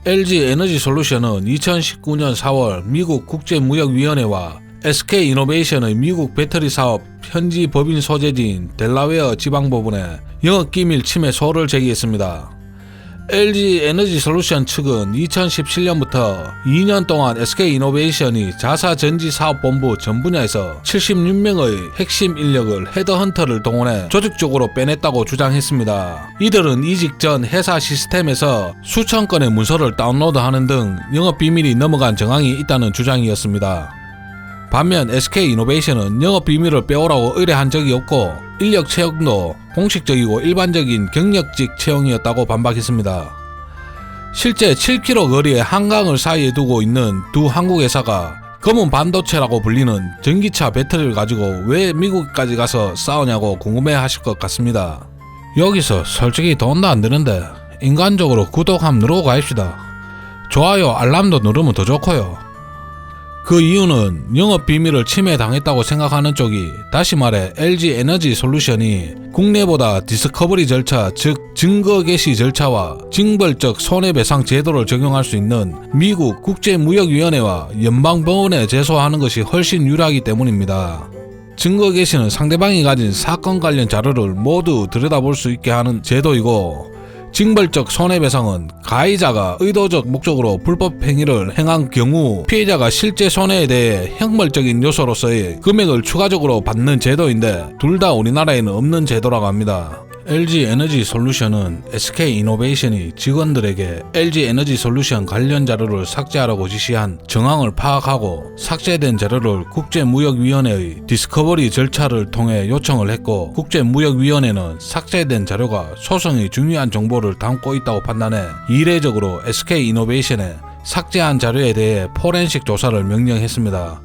LG 에너지 솔루션은 2019년 4월 미국 국제무역위원회와 SK이노베이션의 미국 배터리 사업 현지 법인 소재지인 델라웨어 지방법원에 영업기밀 침해 소를 제기했습니다. LG 에너지 솔루션 측은 2017년부터 2년 동안 SK이노베이션이 자사전지사업본부 전 분야에서 76명의 핵심 인력을 헤드헌터를 동원해 조직적으로 빼냈다고 주장했습니다. 이들은 이직 전 회사 시스템에서 수천 건의 문서를 다운로드하는 등 영업비밀이 넘어간 정황이 있다는 주장이었습니다. 반면 SK이노베이션은 영업비밀을 빼오라고 의뢰한 적이 없고 인력 채용도 공식적이고 일반적인 경력직 채용이었다고 반박했습니다. 실제 7km 거리에 한강을 사이에 두고 있는 두 한국 회사가 검은 반도체라고 불리는 전기차 배터리를 가지고 왜 미국까지 가서 싸우냐고 궁금해 하실 것 같습니다. 여기서 솔직히 돈도 안 드는데 인간적으로 구독 한번 누르고 가입시다. 좋아요 알람도 누르면 더 좋고요. 그 이유는 영업비밀을 침해당했다고 생각하는 쪽이, 다시 말해 LG 에너지 솔루션이 국내보다 디스커버리 절차, 즉 증거 개시 절차와 징벌적 손해배상 제도를 적용할 수 있는 미국 국제무역위원회와 연방법원에 제소하는 것이 훨씬 유리하기 때문입니다. 증거 개시는 상대방이 가진 사건 관련 자료를 모두 들여다볼 수 있게 하는 제도이고, 징벌적 손해배상은 가해자가 의도적 목적으로 불법 행위를 행한 경우 피해자가 실제 손해에 대해 형벌적인 요소로서의 금액을 추가적으로 받는 제도인데, 둘 다 우리나라에는 없는 제도라고 합니다. LG 에너지 솔루션은 SK이노베이션이 직원들에게 LG 에너지 솔루션 관련 자료를 삭제하라고 지시한 정황을 파악하고 삭제된 자료를 국제무역위원회의 디스커버리 절차를 통해 요청을 했고, 국제무역위원회는 삭제된 자료가 소송의 중요한 정보를 담고 있다고 판단해 이례적으로 SK이노베이션에 삭제한 자료에 대해 포렌식 조사를 명령했습니다.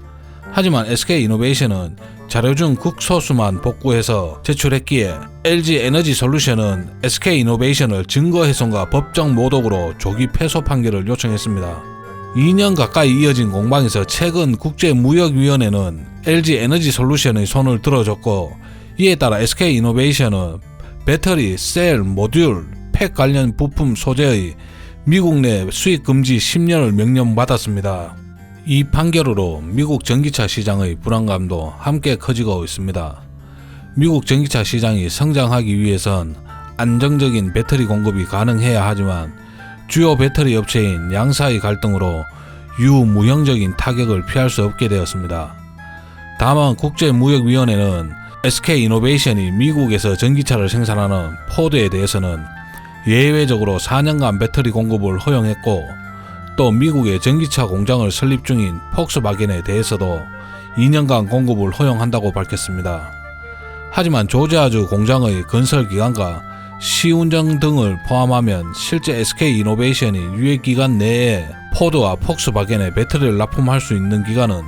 하지만 SK이노베이션은 자료 중 극소수만 복구해서 제출했기에 LG 에너지 솔루션은 SK이노베이션을 증거훼손과 법정 모독으로 조기 패소 판결을 요청했습니다. 2년 가까이 이어진 공방에서 최근 국제무역위원회는 LG 에너지 솔루션의 손을 들어줬고, 이에 따라 SK이노베이션은 배터리, 셀, 모듈, 팩 관련 부품 소재의 미국 내 수입 금지 10년을 명령받았습니다. 이 판결으로 미국 전기차 시장의 불안감도 함께 커지고 있습니다. 미국 전기차 시장이 성장하기 위해선 안정적인 배터리 공급이 가능해야 하지만 주요 배터리 업체인 양사의 갈등으로 유무형적인 타격을 피할 수 없게 되었습니다. 다만 국제무역위원회는 SK이노베이션이 미국에서 전기차를 생산하는 포드에 대해서는 예외적으로 4년간 배터리 공급을 허용했고, 또 미국의 전기차 공장을 설립 중인 폭스바겐에 대해서도 2년간 공급을 허용한다고 밝혔습니다. 하지만 조지아주 공장의 건설 기간과 시운전 등을 포함하면 실제 SK이노베이션이 유예기간 내에 포드와 폭스바겐에 배터리를 납품할 수 있는 기간은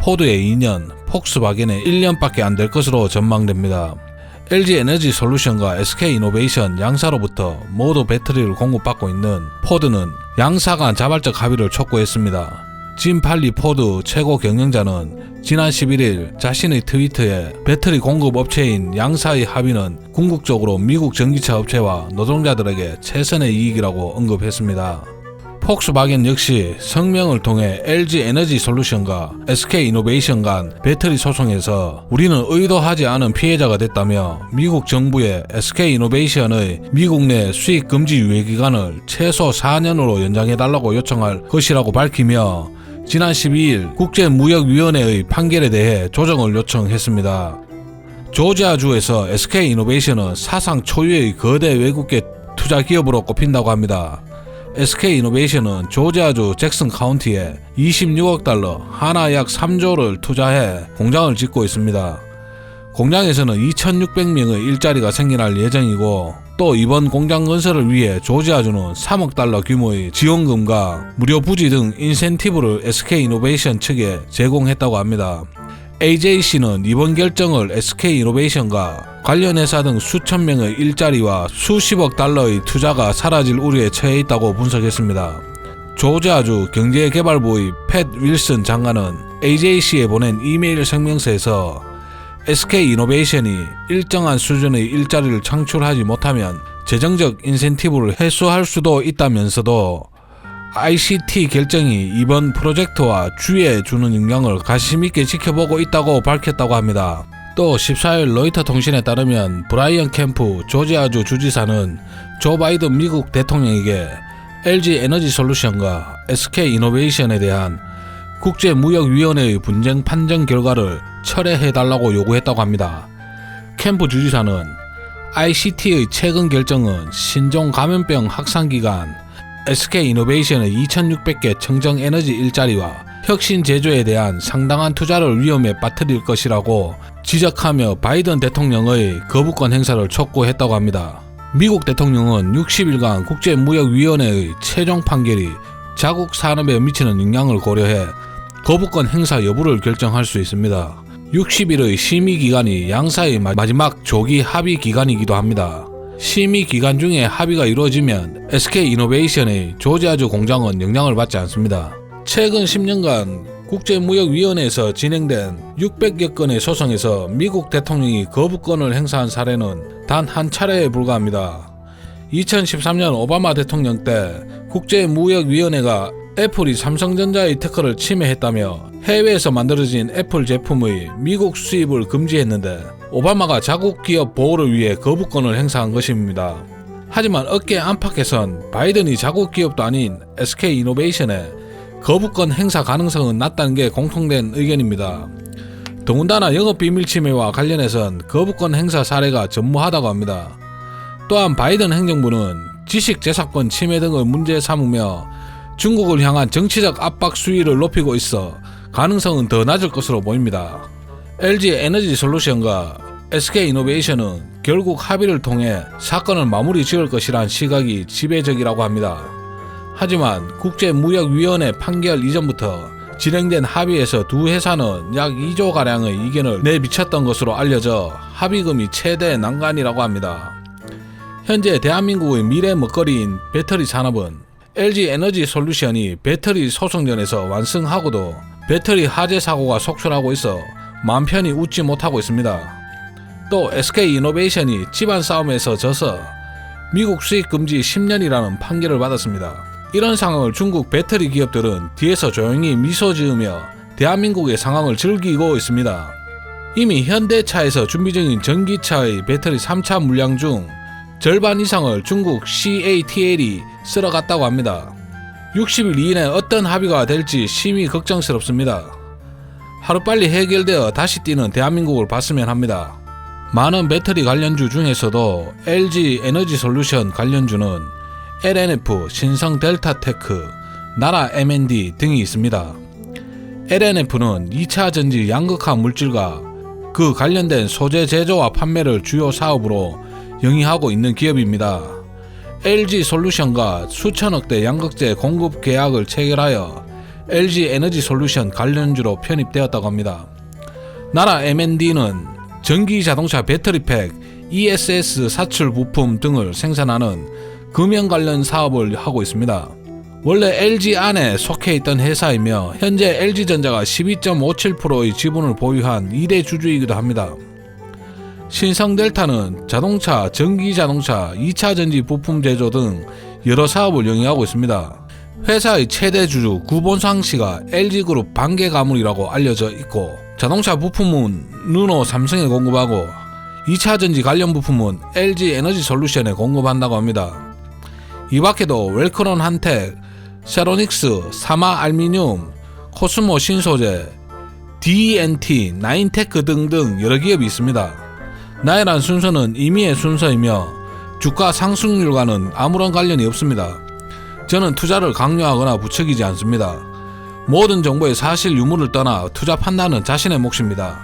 포드의 2년, 폭스바겐의 1년밖에 안 될 것으로 전망됩니다. LG 에너지 솔루션과 SK이노베이션 양사로부터 모두 배터리를 공급받고 있는 포드는 양사 간 자발적 합의를 촉구했습니다. 짐 팔리 포드 최고 경영자는 지난 11일 자신의 트위터에 배터리 공급 업체인 양사의 합의는 궁극적으로 미국 전기차 업체와 노동자들에게 최선의 이익이라고 언급했습니다. 폭스바겐 역시 성명을 통해 LG 에너지 솔루션과 SK이노베이션 간 배터리 소송에서 우리는 의도하지 않은 피해자가 됐다며 미국 정부의 SK이노베이션의 미국 내 수입 금지 유예 기간을 최소 4년으로 연장해달라고 요청할 것이라고 밝히며 지난 12일 국제무역위원회의 판결에 대해 조정을 요청했습니다. 조지아주에서 SK이노베이션은 사상 초유의 거대 외국계 투자 기업으로 꼽힌다고 합니다. SK이노베이션은 조지아주 잭슨 카운티에 26억 달러, 하나 약 3조를 투자해 공장을 짓고 있습니다. 공장에서는 2,600명의 일자리가 생겨날 예정이고, 또 이번 공장 건설을 위해 조지아주는 3억 달러 규모의 지원금과 무료 부지 등 인센티브를 SK이노베이션 측에 제공했다고 합니다. AJC는 이번 결정을 SK이노베이션과 관련 회사 등 수천 명의 일자리와 수십억 달러의 투자가 사라질 우려에 처해 있다고 분석했습니다. 조지아주 경제개발부의 팻 윌슨 장관은 AJC에 보낸 이메일 성명서에서 SK이노베이션이 일정한 수준의 일자리를 창출하지 못하면 재정적 인센티브를 해소할 수도 있다면서도 ICT 결정이 이번 프로젝트와 주에 주는 영향을 관심있게 지켜보고 있다고 밝혔다고 합니다. 또 14일 로이터 통신에 따르면 브라이언 캠프 조지아주 주지사는 조 바이든 미국 대통령에게 LG 에너지 솔루션과 SK 이노베이션에 대한 국제무역위원회의 분쟁 판정 결과를 철회해달라고 요구했다고 합니다. 캠프 주지사는 ICT의 최근 결정은 신종 감염병 확산 기간 SK 이노베이션의 2600개 청정 에너지 일자리와 혁신 제조에 대한 상당한 투자를 위험에 빠뜨릴 것이라고 지적하며 바이든 대통령의 거부권 행사를 촉구했다고 합니다. 미국 대통령은 60일간 국제무역위원회의 최종 판결이 자국 산업에 미치는 영향을 고려해 거부권 행사 여부를 결정할 수 있습니다. 60일의 심의기간이 양사의 마지막 조기 합의 기간이기도 합니다. 심의 기간 중에 합의가 이루어지면 SK 이노베이션의 조지아주 공장은 영향을 받지 않습니다. 최근 10년간 국제무역위원회에서 진행된 600여 건의 소송에서 미국 대통령이 거부권을 행사한 사례는 단 한 차례에 불과합니다. 2013년 오바마 대통령 때 국제무역위원회가 애플이 삼성전자의 특허를 침해했다며 해외에서 만들어진 애플 제품의 미국 수입을 금지했는데 오바마가 자국 기업 보호를 위해 거부권을 행사한 것입니다. 하지만 어깨 안팎에선 바이든이 자국 기업도 아닌 SK 이노베이션에 거부권 행사 가능성은 낮다는 게 공통된 의견입니다. 더군다나 영업비밀 침해와 관련해선 거부권 행사 사례가 전무하다고 합니다. 또한 바이든 행정부는 지식재산권 침해 등을 문제 삼으며 중국을 향한 정치적 압박 수위를 높이고 있어 가능성은 더 낮을 것으로 보입니다. LG 에너지 솔루션과 SK 이노베이션은 결국 합의를 통해 사건을 마무리 지을 것이란 시각이 지배적이라고 합니다. 하지만 국제무역위원회 판결 이전부터 진행된 합의에서 두 회사는 약 2조가량의 이견을 내비쳤던 것으로 알려져 합의금이 최대 난관이라고 합니다. 현재 대한민국의 미래 먹거리인 배터리 산업은 LG 에너지 솔루션이 배터리 소송전에서 완승하고도 배터리 화재 사고가 속출하고 있어 마음 편히 웃지 못하고 있습니다. 또 SK 이노베이션이 집안 싸움에서 져서 미국 수입 금지 10년이라는 판결을 받았습니다. 이런 상황을 중국 배터리 기업들은 뒤에서 조용히 미소 지으며 대한민국의 상황을 즐기고 있습니다. 이미 현대차에서 준비 중인 전기차의 배터리 3차 물량 중 절반 이상을 중국 CATL이 쓸어갔다고 합니다. 60일 이내에 어떤 합의가 될지 심히 걱정스럽습니다. 하루빨리 해결되어 다시 뛰는 대한민국을 봤으면 합니다. 많은 배터리 관련주 중에서도 LG 에너지 솔루션 관련주는 LNF, 신성 델타테크, 나라 M&D 등이 있습니다. LNF는 2차 전지 양극화 물질과 그 관련된 소재 제조와 판매를 주요 사업으로 영위하고 있는 기업입니다. LG 솔루션과 수천억대 양극재 공급 계약을 체결하여 LG 에너지 솔루션 관련주로 편입되었다고 합니다. 나라 M&D는 전기 자동차 배터리팩, ESS 사출 부품 등을 생산하는 금연 관련 사업을 하고 있습니다. 원래 LG 안에 속해 있던 회사이며 현재 LG전자가 12.57%의 지분을 보유한 2대 주주이기도 합니다. 신성델타는 자동차, 전기자동차, 2차 전지 부품 제조 등 여러 사업을 영위하고 있습니다. 회사의 최대 주주 구본상씨가 LG그룹 반개 가문이라고 알려져 있고 자동차 부품은 르노, 삼성에 공급하고 2차 전지 관련 부품은 LG 에너지 솔루션에 공급한다고 합니다. 이 밖에도 웰크론 한텍, 세로닉스, 사마 알미늄, 코스모 신소재, DNT, 나인테크 등등 여러 기업이 있습니다. 나열한 순서는 임의의 순서이며 주가 상승률과는 아무런 관련이 없습니다. 저는 투자를 강요하거나 부추기지 않습니다. 모든 정보의 사실 유무를 떠나 투자 판단은 자신의 몫입니다.